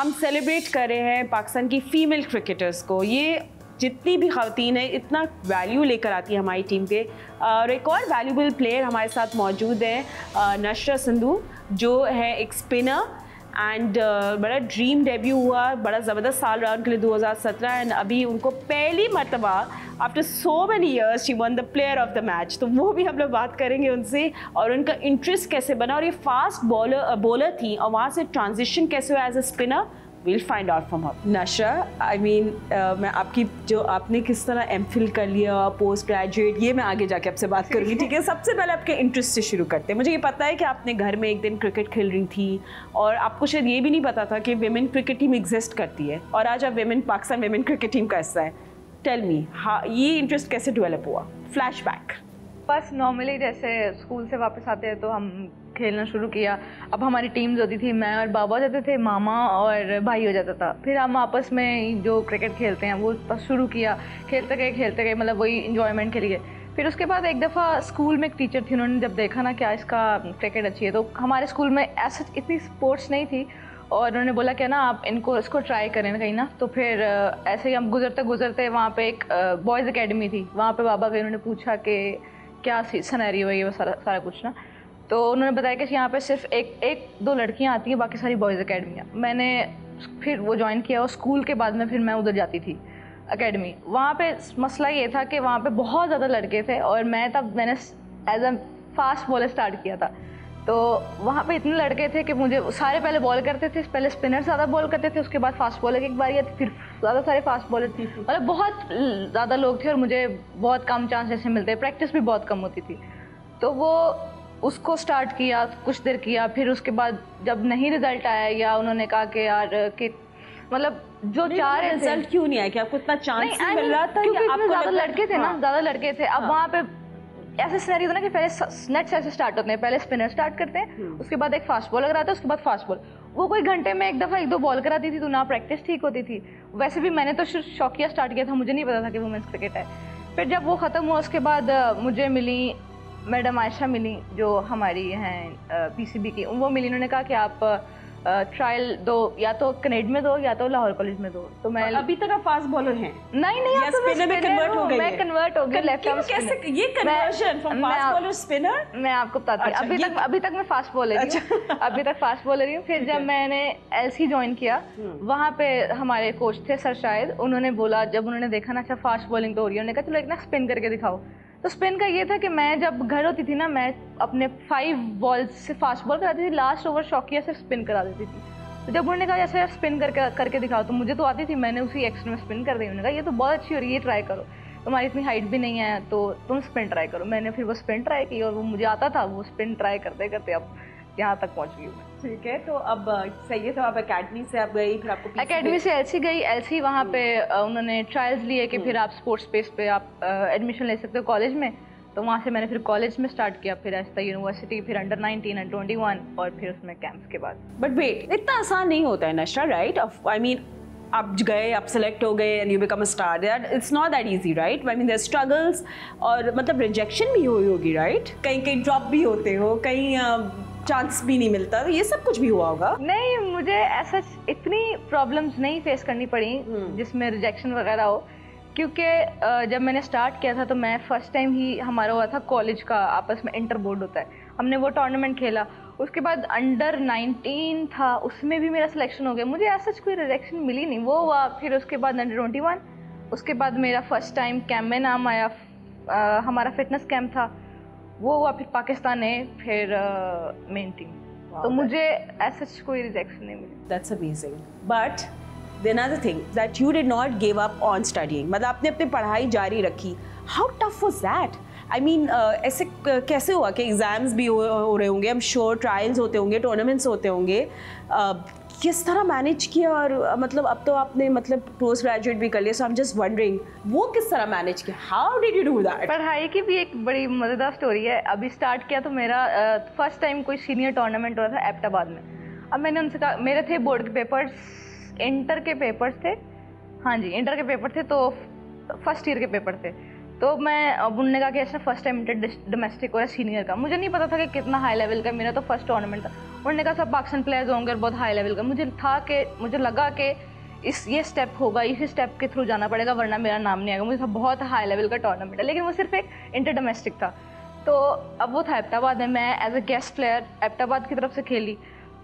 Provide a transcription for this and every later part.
हम सेलिब्रेट कर रहे हैं पाकिस्तान की फ़ीमेल क्रिकेटर्स को। ये जितनी भी ख़वातीन है इतना वैल्यू लेकर आती है हमारी टीम पे। और एक और वैल्यूबल प्लेयर हमारे साथ मौजूद है नशरा संधू, जो है एक स्पिनर एंड बड़ा ड्रीम डेब्यू हुआ, बड़ा ज़बरदस्त साल रहा उनके लिए 2017 एंड अभी उनको पहली मरतबा after so many years she one the player of the match. तो वो भी हम लोग बात करेंगे उनसे और उनका इंटरेस्ट कैसे बना और ये फास्ट बॉलर थी और वहाँ से ट्रांजिशन कैसे हुआ as a spinner. We'll find out from her. Nashra, I mean, मैं आपकी जो आपने किस तरह एमफिल कर लिया पोस्ट ग्रेजुएट, ये मैं आगे जाके आपसे बात करूँगी, ठीक है। सबसे पहले आपके इंटरेस्ट से शुरू करते हैं। मुझे ये पता है कि आपने घर में एक दिन क्रिकेट खेल रही थी और आपको शायद ये भी नहीं पता था कि विमेन क्रिकेट टीम एग्जिस्ट करती है और आज आप पाकिस्तान विमेन क्रिकेट टीम का हिस्सा है। टेल मी, हाँ, ये इंटरेस्ट कैसे डेवलप हुआ? फ्लैशबैक। बस नॉर्मली जैसे स्कूल से वापस आते हैं तो हम खेलना शुरू किया। अब हमारी टीम्स होती थी, मैं और बाबा जाते थे, मामा और भाई हो जाता था। फिर हम आपस में जो क्रिकेट खेलते हैं वो बस शुरू किया, खेलते गए, मतलब वही इंजॉयमेंट के लिए। फिर उसके बाद एक दफ़ा स्कूल में एक टीचर थी, उन्होंने जब देखा ना क्या इसका क्रिकेट अच्छी है, तो हमारे स्कूल में ऐसा इतनी स्पोर्ट्स नहीं थी और उन्होंने बोला कि ना आप इसको ट्राई करें कहीं ना। तो फिर ऐसे ही हम गुजरते वहाँ पर एक बॉयज़ अकेडमी थी, वहाँ पर बाबा गए, उन्होंने पूछा कि क्या सिनेरियो है ये वो सारा कुछ ना। तो उन्होंने बताया कि यहाँ पे सिर्फ एक दो लड़कियाँ आती हैं, बाकी सारी बॉयज़ अकेडमियाँ। मैंने फिर वो ज्वाइन किया और स्कूल के बाद में फिर मैं उधर जाती थी अकेडमी। वहाँ पे मसला ये था कि वहाँ पे बहुत ज़्यादा लड़के थे और मैंने as a fast bowler start किया था। तो वहाँ पे इतने लड़के थे कि मुझे सारे पहले बॉल करते थे, पहले स्पिनर ज़्यादा बॉल करते थे, उसके बाद फास्ट बॉलर की एक बारी आती, फिर ज़्यादा सारे फास्ट बॉलर थी, मतलब बहुत ज़्यादा लोग थे और मुझे बहुत कम चांस ऐसे मिलते, प्रैक्टिस भी बहुत कम होती थी। तो वो उसको स्टार्ट किया, कुछ देर किया, फिर उसके बाद जब नहीं रिजल्ट आया या उन्होंने कहा कि यार कि मतलब जो चाह रहे थे रिजल्ट क्यों नहीं आया, कि आपको इतना चांस नहीं मिल रहा था? क्योंकि आपको ज़्यादा लड़के थे ना, ज़्यादा लड़के थे। अब वहाँ पे ऐसे सिनेरियो होता है ना कि पहले नेट से ऐसे स्टार्ट होते हैं, पहले स्पिनर स्टार्ट करते हैं, उसके बाद एक फास्ट बॉलर आता है, उसके बाद फास्ट बॉल। वो कोई घंटे में एक दफ़ा एक दो बॉल कराती थी, तो ना प्रैक्टिस ठीक होती थी। वैसे भी मैंने तो शौकिया स्टार्ट किया था, मुझे नहीं पता था कि वुमेन्स क्रिकेट है। फिर जब वो ख़त्म हुआ उसके बाद मुझे मिली मैडम आयशा, मिली जो हमारी हैं पीसीबी की, वो मिली। उन्होंने कहा कि आप ट्रायल दो, या तो कनेड में दो या तो लाहौर कॉलेज में दो। तो मैं अभी तक आप फास्ट बॉलर हैं? नहीं, अब तो मैं कन्वर्ट हो गई। मैं कन्वर्ट हो गई लेफ्ट आर्म स्पिनर। कैसे ये conversion from fast bowler spinner? मैं आपको बताती हूँ। अभी तक मैं फास्ट बॉलर हूँ। अभी तक फास्ट बॉलर ही हूँ। फिर जब मैंने एलसी ज्वाइन किया, वहाँ पे हमारे कोच थे सर शायद, उन्होंने बोला, जब उन्होंने देखा ना अच्छा फास्ट बॉलिंग तो हो रही है, उन्होंने कहा चलो एक ना स्पिन करके दिखाओ। तो स्पिन का ये था कि मैं जब घर होती थी ना, मैं अपने 5 बॉल्स से फास्ट बॉल कराती थी, लास्ट ओवर शौकिया से स्पिन करा देती थी। तो जब उन्होंने कहा ऐसे स्पिन करके दिखाओ, तो मुझे तो आती थी, मैंने उसी एक्शन में स्पिन कर दी। उन्होंने कहा ये तो बहुत अच्छी हो रही है, ये ट्राई करो, तुम्हारी इतनी हाइट भी नहीं है तो तुम स्पिन ट्राई करो। मैंने फिर वो स्पिन ट्राई की और वो मुझे आता था, वो स्पिन ट्राई करते करते अब यहाँ तक पहुँच गई हूँ। ठीक है, तो अब सही है, तो आप अकेडमी से आप गई, फिर आपको अकेडमी से एलसी गई। एलसी वहाँ पे उन्होंने ट्रायल्स लिए कि फिर आप स्पोर्ट्स स्पेस पे आप एडमिशन ले सकते हो कॉलेज में। तो वहाँ से मैंने फिर कॉलेज में स्टार्ट किया, फिर ऐसा यूनिवर्सिटी, फिर अंडर 19 अंडर 21 और फिर उसमें कैंप्स के बाद। बट वेट, इतना आसान नहीं होता है नशरा, राइट? आई मीन आप गए, आप सेलेक्ट हो गए and you become a star, that it's not that easy, right? I mean there struggles और मतलब रिजेक्शन भी हुई होगी, राइट? कहीं ड्रॉप भी होते हो, कहीं चांस भी नहीं मिलता, तो ये सब कुछ भी हुआ होगा? नहीं, मुझे ऐसा इतनी प्रॉब्लम्स नहीं फेस करनी पड़ी जिसमें रिजेक्शन वगैरह हो, क्योंकि जब मैंने स्टार्ट किया था तो मैं फर्स्ट टाइम ही हमारा हुआ था कॉलेज का, आपस में इंटर बोर्ड होता है, हमने वो टूर्नामेंट खेला। उसके बाद अंडर 19 था, उसमें भी मेरा सिलेक्शन हो गया, मुझे ऐसा कोई रिजेक्शन मिली नहीं, वो हुआ। फिर उसके बाद अंडर 21, उसके बाद मेरा फर्स्ट टाइम कैंप में नाम आया, हमारा फिटनेस कैंप था, वो हुआ। फिर पाकिस्तान ने, फिर मेन टीम। तो मुझे ऐसा कोई रिजेक्शन नहीं मिली। That's amazing. But the another thing that you did not give up on studying, मतलब आपने अपनी पढ़ाई जारी रखी। How tough was that? I mean, ऐसे कैसे हुआ कि एग्जाम्स भी हो रहे होंगे, I'm sure ट्रायल्स होते होंगे, टूर्नामेंट्स होते होंगे, किस तरह मैनेज किया? और मतलब अब तो आपने मतलब पोस्ट ग्रेजुएट भी कर लिया, सो आई एम जस्ट वंडरिंग वो किस तरह मैनेज किया? How did you do that? पढ़ाई की भी एक बड़ी मज़ेदार स्टोरी है। अभी स्टार्ट किया तो मेरा फर्स्ट टाइम कोई सीनियर टूर्नामेंट हो रहा था एबटाबाद में। अब मैंने उनसे कहा, मेरे थे बोर्ड के पेपर्स, इंटर के पेपर्स थे, हाँ जी इंटर के पेपर थे, तो फर्स्ट ईयर के पेपर थे। तो मैं अब उन्होंने कहा कि ऐसा फर्स्ट टाइम इंटर डोमेस्टिक हो रहा है सीनियर का, मुझे नहीं पता था कि कितना हाई लेवल का, मेरा तो फर्स्ट टूर्नामेंट था। उन्होंने कहा सब पाकिस्तान प्लेयर्स होंगे और बहुत हाई लेवल का। मुझे लगा कि ये स्टेप होगा, इसी स्टेप के थ्रू जाना पड़ेगा वरना मेरा नाम नहीं आएगा। मुझे था बहुत हाई लेवल का टूर्नामेंट है, लेकिन वो सिर्फ एक इंटर डोमेस्टिक था। तो अब वो था एबटाबाद में, मैं as a guest player Abbottabad की तरफ से खेली।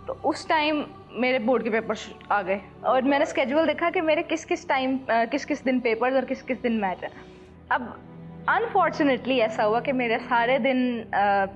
तो उस टाइम मेरे बोर्ड के पेपर्स आ गए और मैंने स्केड्यूल देखा कि मेरे किस किस दिन पेपर्स और किस किस दिन मैच है। अब अनफॉर्चुनेटली ऐसा हुआ कि मेरे सारे दिन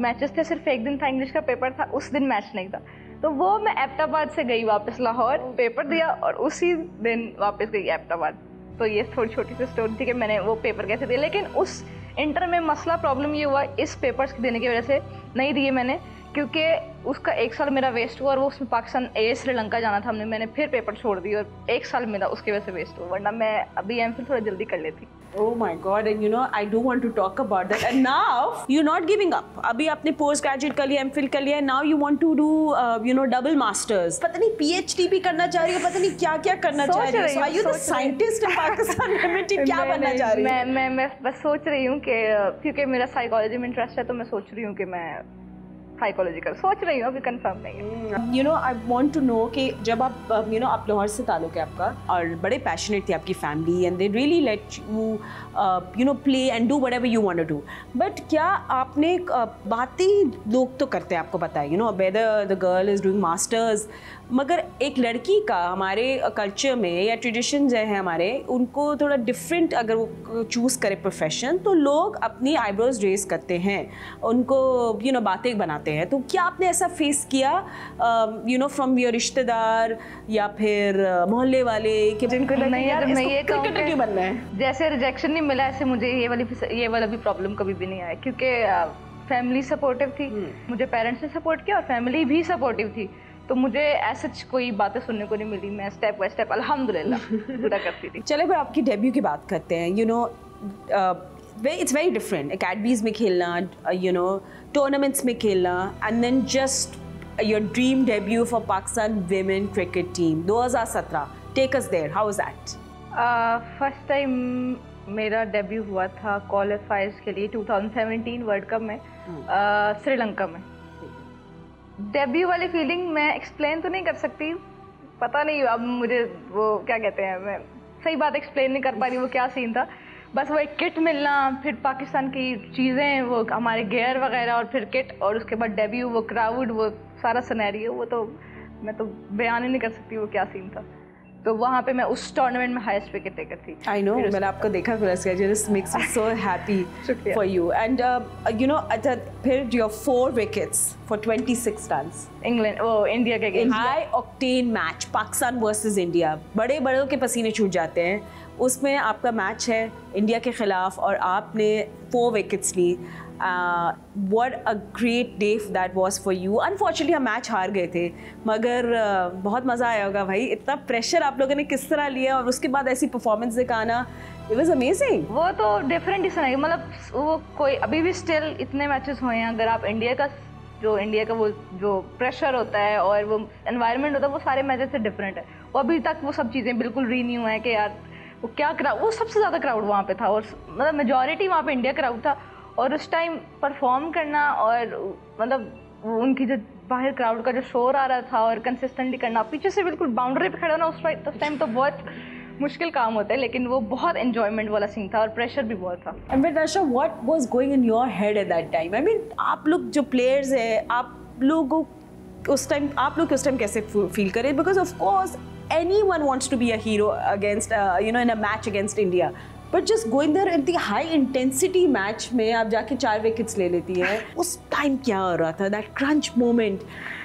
मैचेस थे, सिर्फ एक दिन था इंग्लिश का पेपर था, उस दिन मैच नहीं था। तो वो मैं एबटाबाद से गई वापस लाहौर, पेपर दिया और उसी दिन वापस गई एबटाबाद। तो ये थोड़ी छोटी सी स्टोरी थी कि मैंने वो पेपर कैसे दिया। लेकिन उस इंटर में मसला प्रॉब्लम ये हुआ, इस पेपर्स देने की वजह से नहीं दिए मैंने, क्योंकि उसका 1 साल मेरा वेस्ट हुआ और वो उसमें पाकिस्तान श्रीलंका जाना था मैंने फिर पेपर छोड़ दिया और 1 साल मेरा उसकी वजह से वेस्ट हुआ, वरना मैं अभी एमफिल थोड़ा जल्दी कर लेती। Oh my God, and you know I do want to talk about that. And now you're not giving up. अभी आपने पोस्ट ग्रेजुएट कर लिया, एमफिल कर लिया, now you want to do double masters. पता नहीं PhD भी करना चाह रही हो, पता नहीं क्या क्या करना चाह रही हो। So are you the scientist in Pakistan Limited? क्या बनना चाह रही हो? मैं बस सोच रही हूँ कि क्योंकि मेरा साइकोलॉजी में इंटरेस्ट है, तो मैं सोच रही हूँ कि मैं साइकोलॉजिकल सोच रही हूँ, अभी कंफर्म नहीं है। You know I want to know कि जब आप आप लाहौर से ताल्लुक़ है आपका और बड़े पैशनेट थे आपकी family and they really let you play and do whatever you want to do, but क्या आपने बातें लोग तो करते हैं, आपको पता है whether the girl is doing masters, मगर एक लड़की का हमारे कल्चर में या ट्रेडिशंस हैं हमारे, उनको थोड़ा डिफरेंट अगर वो चूज़ करे प्रोफेशन तो लोग अपनी आईब्रोज रेज करते हैं, उनको बातें बनाते हैं। तो क्या आपने ऐसा फेस किया फ्रॉम योर रिश्तेदार या फिर मोहल्ले वाले कि जिनको क्रिकेटर क्यों बनना है? जैसे रिजेक्शन नहीं मिला ऐसे मुझे ये वाला भी प्रॉब्लम कभी भी नहीं आया, क्योंकि फैमिली सपोर्टिव थी, मुझे पेरेंट्स ने सपोर्ट किया और फैमिली भी सपोर्टिव थी, तो मुझे ऐसा कोई बातें सुनने को नहीं मिली। मैं स्टेप बाय स्टेप अल्हम्दुलिल्लाह पूरा करती थी। चले फिर आपकी डेब्यू की बात करते हैं। इट्स वेरी डिफरेंट अकेडमीज में खेलना, टूर्नामेंट्स में खेलना, and then just your dream debut for Pakistan women cricket team 2017। Take us there, how was that? First time मेरा डेब्यू हुआ था क्वालिफायर्स के लिए 2017 वर्ल्ड कप में श्रीलंका में। डेब्यू वाली फीलिंग मैं एक्सप्लेन तो नहीं कर सकती, पता नहीं अब मुझे वो क्या कहते हैं, मैं सही बात एक्सप्लेन नहीं कर पा रही वो क्या सीन था। बस वो एक किट मिलना, फिर पाकिस्तान की चीज़ें, वो हमारे गेयर वगैरह और फिर किट, और उसके बाद डेब्यू, वो क्राउड, वो सारा सिनेरियो, वो तो मैं तो बयान ही नहीं कर सकती वो क्या सीन था। तो वहाँ पे मैं उस टूर्नामेंट में हाईएस्ट विकेट टेकर थी। आई नो, मैंने आपको देखा this makes me so happy for you. And फिर your 4 wickets for 26 runs India के against. High octane match Pakistan versus India, बड़े बड़ों के पसीने छूट जाते हैं, उसमें आपका मैच है इंडिया के ख़िलाफ़ और आपने 4 विकेट्स ली। What a great day that was for you. Unfortunately हम मैच हार गए थे, मगर बहुत मज़ा आया होगा भाई। इतना प्रेशर आप लोगों ने किस तरह लिया और उसके बाद ऐसी परफॉर्मेंस दिखाना, it was amazing। वो तो डिफरेंट ही सुनाई, मतलब वो कोई अभी भी स्टिल इतने मैचेस हुए हैं, अगर आप इंडिया का वो जो प्रेशर होता है और वो एनवायरनमेंट होता है, वो सारे मैचेस से डिफरेंट है। वो अभी तक वो सब चीज़ें बिल्कुल रीन्यू है कि यार वो क्या क्राउड, वो सबसे ज़्यादा क्राउड वहाँ पे था और मतलब मेजॉरिटी वहाँ पे इंडिया क्राउड था, और उस टाइम परफॉर्म करना और मतलब उनकी जो बाहर क्राउड का जो शोर आ रहा था और कंसिस्टेंटली करना, पीछे से बिल्कुल बाउंड्री पे खड़ा होना उस टाइम तो बहुत मुश्किल काम होता है, लेकिन वो बहुत एंजॉयमेंट वाला सीन था और प्रेशर भी बहुत था। And Natasha, what was going in your head at that time? I mean, आप लोग जो प्लेयर्स हैं, आप लोग उस टाइम कैसे फील करें? Because of course anyone wants to be a hero against in a match against India. But just going there in the high intensity match में आप जाके 4 विकेट्स ले लेती है, उस टाइम क्या हो रहा था, दैट क्रंच मोमेंट?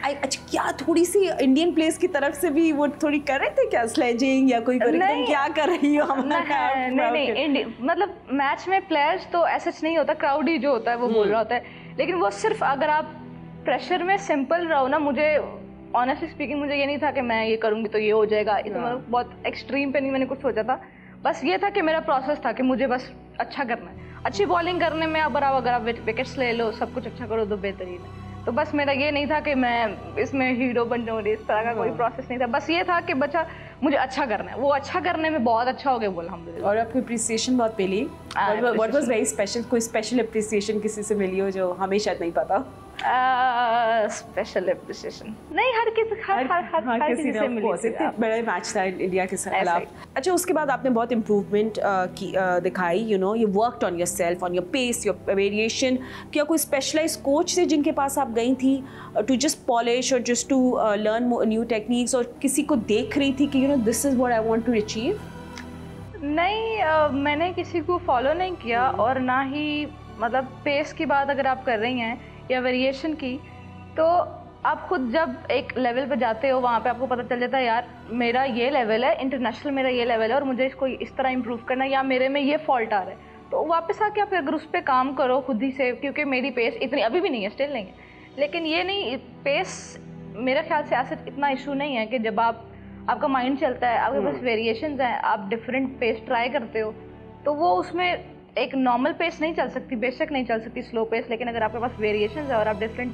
अच्छा, क्या थोड़ी सी इंडियन प्लेयर्स की तरफ से भी वो थोड़ी कर रहे थे क्या, स्लेजिंग या कोई क्या कर रही हो? नहीं, मतलब मैच में प्लेयर्स तो ऐसा नहीं होता, क्राउड ही जो होता है वो बोल रहा होता है, लेकिन वो सिर्फ अगर आप प्रेशर में सिंपल रहो ना, मुझे ऑनेस्टली स्पीकिंग मुझे ये नहीं था कि मैं ये करूँगी तो ये हो जाएगा, मतलब बहुत एक्सट्रीम पे नहीं मैंने कुछ सोचा था। बस ये था कि मेरा प्रोसेस था कि मुझे बस अच्छा करना है, अच्छी बॉलिंग करने में अगर आप विकेट्स ले लो, सब कुछ अच्छा करो तो बेहतरीन है। तो बस मेरा ये नहीं था कि मैं इसमें हीरो बन जाऊँ, इस तरह का कोई प्रोसेस नहीं था, बस ये था कि बच्चा मुझे अच्छा करना है, वो अच्छा करने में बहुत अच्छा हो गया बोला अल्हम्दुलिल्लाह। और आपको अप्रिसिएशन बहुत मिली? What was very special? कोई स्पेशल अप्रिसिएशन किसी से मिली हो जो हमें शायद नहीं पता? स्पेशल एप्रिसिएशन नहीं, हर किसी से मिली थी। बड़ा मैच था इंडिया के खिलाफ। अच्छा, उसके बाद आपने बहुत इम्प्रूवमेंट दिखाई, you know, you worked on yourself, on your pace, your variation. क्या कोई स्पेशलाइज्ड कोच थे जिनके पास आप गई थी टू जस्ट पॉलिश और just to learn new techniques, और किसी को देख रही थी कि you know this is what I want to achieve? नहीं, मैंने किसी को फॉलो नहीं किया, और ना ही मतलब पेस की बात अगर आप कर रही हैं या वेरिएशन की, तो आप खुद जब एक लेवल पे जाते हो वहाँ पे आपको पता चल जाता है यार मेरा ये लेवल है, इंटरनेशनल मेरा ये लेवल है और मुझे इसको इस तरह इम्प्रूव करना है, या मेरे में ये फॉल्ट आ रहा है, तो वापस आके आप अगर उस पर काम करो खुद ही से, क्योंकि मेरी पेस इतनी अभी भी नहीं है, स्टिल नहीं है, लेकिन ये नहीं, पेस मेरे ख्याल से ऐसा इतना इशू नहीं है कि जब आपका माइंड चलता है, आपके पास वेरिएशंस हैं, आप डिफरेंट पेस ट्राई करते हो, तो वो उसमें एक नॉर्मल पेस नहीं चल सकती, बेशक नहीं चल सकती स्लो पेस, लेकिन अगर आपके पास वेरिएशंस है और आप डिफरेंट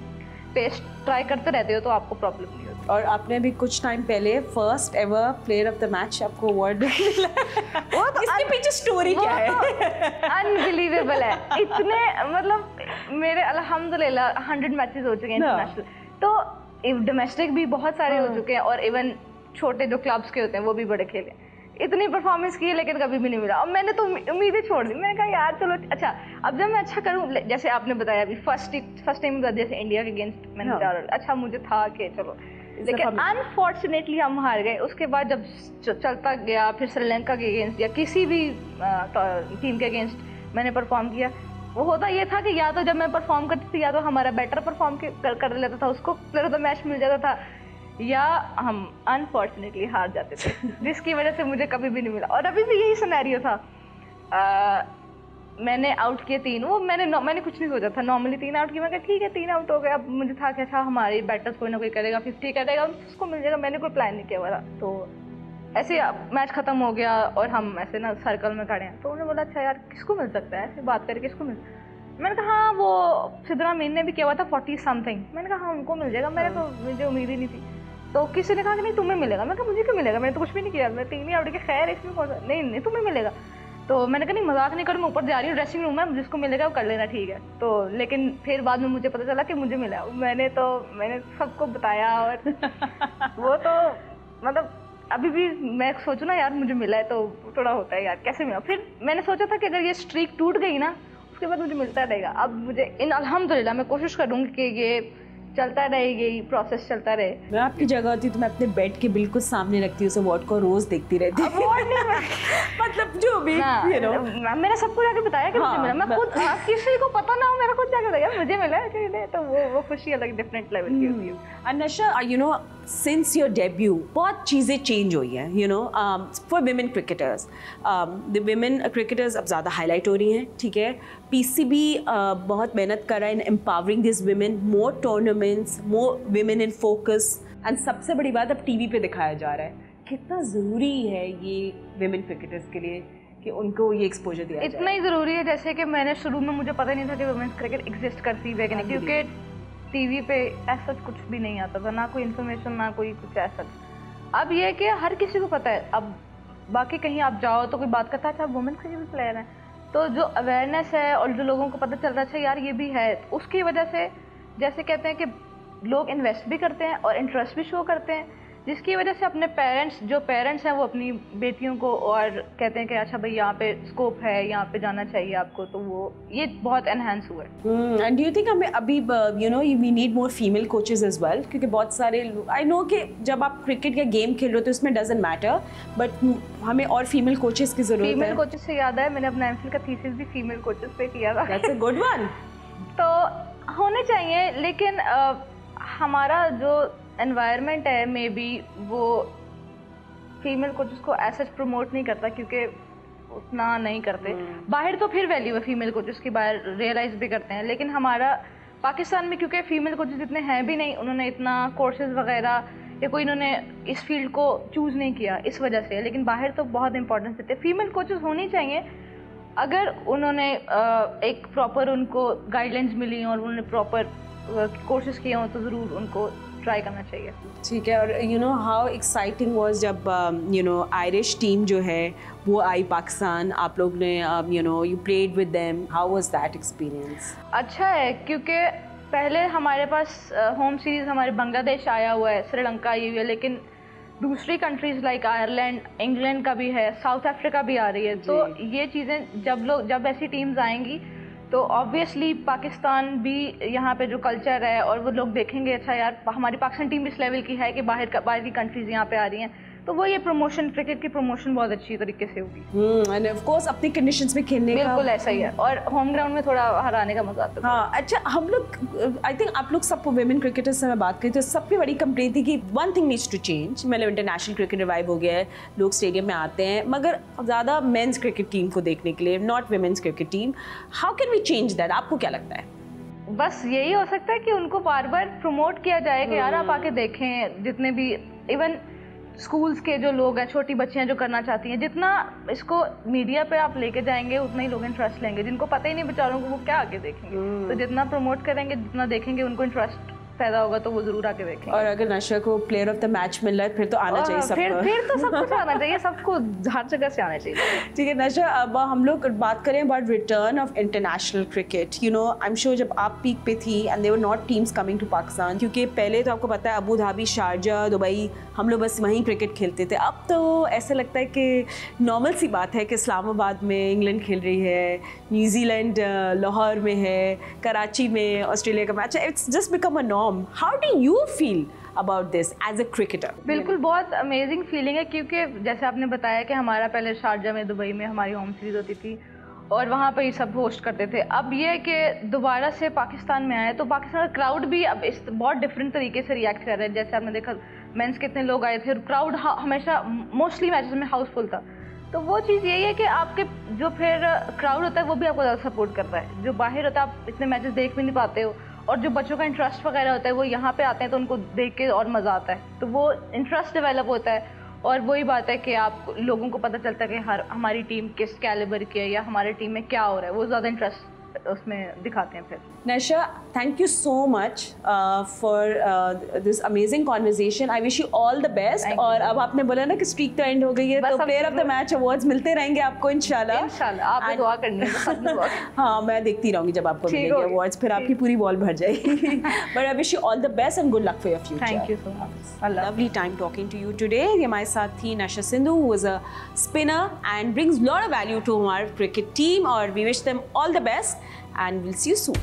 पेस ट्राई करते रहते हो तो आपको प्रॉब्लम नहीं होती। और आपने अभी कुछ टाइम पहले first ever player of the match आपको अवार्ड मिला। वो तो इसके पीछे स्टोरी क्या है? अनबिलीवेबल है, इतने मतलब मेरे अल्हम्दुलिल्लाह 100 मैचेस हो चुके हैं इंटरनेशनल, तो डोमेस्टिक भी बहुत सारे हो चुके हैं, और इवन छोटे जो क्लब्स के होते हैं वो भी बड़े खेले, इतनी परफॉर्मेंस की है लेकिन कभी भी नहीं मिला। और मैंने तो उम्मीदें छोड़ दी, मैंने कहा यार चलो अच्छा अब जब मैं अच्छा करूँ, जैसे आपने बताया अभी फर्स्ट टाइम जैसे इंडिया के अगेंस्ट मैंने 4 अच्छा मुझे था कि चलो, लेकिन अनफॉर्चुनेटली हम हार गए। उसके बाद जब चलता गया, फिर श्रीलंका के अगेंस्ट या किसी भी टीम के अगेंस्ट मैंने परफॉर्म किया, वो होता ये था कि या तो जब मैं परफॉर्म करती थी या तो हमारा बेटर परफॉर्म कर लेता था, उसको प्लेयर ऑफ द मैच मिल जाता था, या हम अनफॉर्चुनेटली हार जाते थे, जिसकी वजह से मुझे कभी भी नहीं मिला। और अभी भी यही सिनेरियो था, मैंने आउट किए 3, वो मैंने कुछ नहीं सोचा था, नॉर्मली 3 आउट किए, मैं कहा ठीक है 3 आउट हो गए, अब मुझे था कि अच्छा हमारे बैटर्स कोई ना कोई करेगा, 50 करेगा, उसको मिल जाएगा, मैंने कोई प्लान नहीं किया हुआ था। तो ऐसे मैच खत्म हो गया और हम ऐसे ना सर्कल में खड़े हैं, तो उन्होंने बोला अच्छा यार किसको मिल सकता है, ऐसे बात करके किसको मिल, मैंने कहा हाँ वो सिद्धरा मीन ने भी किया हुआ था 40 समथिंग, मैंने कहा हाँ उनको मिल जाएगा, मुझे उम्मीद ही नहीं थी। तो किसी ने कहा कि नहीं तुम्हें मिलेगा, मैं कहा मुझे क्यों मिलेगा, मैंने तो कुछ भी नहीं किया, मैं 3 ही आउट के, खैर इसमें कौन सा, नहीं तुम्हें मिलेगा। तो मैंने कहा नहीं मजाक नहीं करूँ, मैं ऊपर जा रही हूँ ड्रेसिंग रूम में, जिसको मिलेगा वो कर लेना, ठीक है। तो लेकिन फिर बाद में मुझे पता चला कि मुझे मिला, मैंने सबको बताया, और वो तो मतलब अभी भी मैं सोचूं ना यार मुझे मिला है तो थोड़ा होता है यार कैसे मिला। फिर मैंने सोचा था कि अगर ये स्ट्रीक टूट गई ना उसके बाद मुझे मिलता रहेगा। अब मुझे अल्हम्दुलिल्लाह मैं कोशिश करूँगी कि ये चलता रहेगी, प्रोसेस चलता रहे। मैं आपकी जगह होती तो मैं अपने बेड के बिल्कुल सामने रखती हूँ उस अवार्ड को, रोज देखती रहती मतलब जो भी you know। मैंने सबको जाके बताया कि मुझे मिला, मैं खुद किसी को पता ना हो, मेरा खुद जाके बताया मुझे मिला है, तो वो खुशी अलग डिफरेंट लेवल की होती है। Anusha, you know since your debut बहुत चीज़ें चेंज हुई हैं, you know, for women cricketers, the women cricketers अब ज़्यादा हाईलाइट हो रही हैं, ठीक है। पीसीबी बहुत मेहनत कर रहा है in empowering this women, more tournaments, more women in focus, and सबसे बड़ी बात अब टीवी पे दिखाया जा रहा है। कितना ज़रूरी है ये विमेन क्रिकेटर्स के लिए कि उनको ये एक्सपोजर दिया जाए? इतना ही ज़रूरी है जैसे कि मैंने शुरू में मुझे पता नहीं था कि वुमेन्स क्रिकेट एग्जिस्ट करती है कि नहीं, क्योंकि टीवी पे ऐसा कुछ भी नहीं आता था, ना कोई इन्फॉर्मेशन ना कोई कुछ ऐसा। अब ये है कि हर किसी को पता है, अब बाकी कहीं आप जाओ तो कोई बात करता है अच्छा वुमेन्स क्रिकेट प्लेयर हैं, तो जो अवेयरनेस है और जो लोगों को पता चल रहा है अच्छा यार ये भी है, उसकी वजह से जैसे कहते हैं कि लोग इन्वेस्ट भी करते हैं और इंटरेस्ट भी शो करते हैं, जिसकी वजह से अपने पेरेंट्स हैं वो अपनी बेटियों को और कहते हैं कि अच्छा भाई यहाँ पे स्कोप है, यहाँ पे जाना चाहिए आपको, तो वो ये बहुत एनहांस हुआ है। एंड डू यू थिंक हमें अभी you know we need more female coaches as well, क्योंकि बहुत सारे आई नो कि जब आप क्रिकेट या गेम खेल रहे हो तो इसमें डजंट मैटर, बट हमें और फीमेल कोचेस की ज़रूरत है। फीमेल कोचेस से याद है मैंने अपना एमफिल का थीसिस भी फीमेल कोचेस पे किया था। That's a good one. तो होने चाहिए, लेकिन हमारा जो एनवायरनमेंट है मे बी वो फीमेल कोचेस को ऐसा प्रमोट नहीं करता, क्योंकि उतना नहीं करते। बाहर तो फिर वैल्यू है फीमेल कोचेस की, बाहर रियलाइज भी करते हैं, लेकिन हमारा पाकिस्तान में क्योंकि फीमेल कोचेस इतने हैं भी नहीं, उन्होंने इतना कोर्सेज वगैरह या कोई इन्होंने इस फील्ड को चूज़ नहीं किया इस वजह से, लेकिन बाहर तो बहुत इंपॉर्टेंस देते हैं। फीमेल कोचेस होनी चाहिए, अगर उन्होंने एक प्रॉपर उनको गाइडलाइंस मिली और उन्होंने प्रॉपर कोर्सेज किए हों तो ज़रूर उनको ट्राई करना चाहिए। ठीक है। और you know how exciting was जब यू नो आयरिश टीम जो है वो आई पाकिस्तान, आप लोग ने you know you played with them, how was that experience? अच्छा है, क्योंकि पहले हमारे पास होम सीरीज़ हमारे बांग्लादेश आया हुआ है, श्रीलंका ये है, लेकिन दूसरी कंट्रीज़ लाइक आयरलैंड, इंग्लैंड का भी है, साउथ अफ्रीका भी आ रही है। तो ये चीज़ें जब ऐसी टीम्स आएंगी तो ऑब्वियसली पाकिस्तान भी यहाँ पे जो कल्चर है और वो लोग देखेंगे अच्छा यार हमारी पाकिस्तान टीम इस लेवल की है कि बाहर की कंट्रीज़ यहाँ पे आ रही हैं, तो वो ये प्रमोशन, क्रिकेट की प्रमोशन बहुत अच्छी तरीके से होगी। एंड ऑफ कोर्स अपनी कंडीशंस में खेलने का बिल्कुल ऐसा ही है, और होम ग्राउंड में थोड़ा हराने का मजा आता है। हाँ, अच्छा, हम लोग आई थिंक आप लोग सब वेमेन क्रिकेटर्स से मैं बात करी तो सबकी बड़ी कंप्लेंट थी कि one thing needs to change. मतलब इंटरनेशनल क्रिकेट रिवाइव हो गया है, लोग स्टेडियम में आते हैं, मगर ज़्यादा मेंस क्रिकेट टीम को देखने के लिए, not women's cricket team. How can we change that? आपको क्या लगता है? बस यही हो सकता है कि उनको बार बार प्रमोट किया जाए कि यार आप आके देखें। जितने भी इवन स्कूल्स के जो लोग हैं, छोटी बच्चियां जो करना चाहती हैं, जितना इसको मीडिया पे आप लेके जाएंगे उतना ही लोग इंटरेस्ट लेंगे। जिनको पता ही नहीं बेचारों को, वो क्या आगे देखेंगे? तो जितना प्रमोट करेंगे, जितना देखेंगे, उनको इंटरेस्ट पैदा होगा तो वो जरूर आके देखेंगे। और अगर नशा को प्लेयर ऑफ द मैच मिल रहा है फिर तो आना चाहिए सबको। फिर तो सब कुछ आना चाहिए, सबको हर जगह से आना चाहिए। ठीक है नशा, अब हम लोग बात करें about return of international cricket. You know, I am sure जब आप पीक पे थी and there were not teams coming to Pakistan, क्योंकि पहले तो आपको पता है अबू धाबी, शारजा, दुबई, हम लोग बस वहीं क्रिकेट खेलते थे। अब तो ऐसा लगता है कि नॉर्मल सी बात है कि इस्लामाबाद में इंग्लैंड खेल रही है, न्यूजीलैंड लाहौर में है, कराची में ऑस्ट्रेलिया का मैच है। It's just become a norm. How do you feel about this as a cricketer? बिल्कुल, बहुत अमेजिंग फीलिंग है, क्योंकि जैसे आपने बताया कि हमारा पहले शारजा में, दुबई में हमारी होम सीरीज होती थी और वहाँ पे ही सब होस्ट करते थे। अब ये कि दोबारा से पाकिस्तान में आए तो पाकिस्तान का क्राउड भी अब इस बहुत डिफरेंट तरीके से रिएक्ट कर रहा है। जैसे आपने देखा मेंस कितने लोग आए थे और क्राउड हमेशा मोस्टली मैचेस में हाउसफुल था। तो वो चीज़ यही है कि आपके जो फिर क्राउड होता है वो भी आपको ज़्यादा सपोर्ट करता है। जो बाहर होता है आप इतने मैचेस देख भी नहीं पाते हो, और जो बच्चों का इंटरेस्ट वगैरह होता है वो यहाँ पे आते हैं तो उनको देख के और मज़ा आता है, तो वो इंटरेस्ट डेवलप होता है। और वही बात है कि आप लोगों को पता चलता है कि हमारी टीम किस कैलिबर की है या हमारी टीम में क्या हो रहा है, वो ज़्यादा इंटरेस्ट उसमें दिखाते हैं। फिर नशा, thank you so much for this amazing conversation. I wish you all the best. और अब आपने बोला ना कि स्ट्रीक तो एंड हो गई है, तो player of the match awards मिलते रहेंगे आपको इंशाल्लाह। आप दुआ करनी है। हाँ, मैं देखती रहूँगी जब आपको मिलेंगे अवार्ड्स, फिर आपकी पूरी बॉल भर जाएगी। But I wish you all the best and good luck for your future. Thank you so much. Lovely time talking to you today. ये हमारे साथ थी Nasha Sindhu, who is a spinner and brings lot of value to our cricket team, और we wish them all the best and we'll see you soon.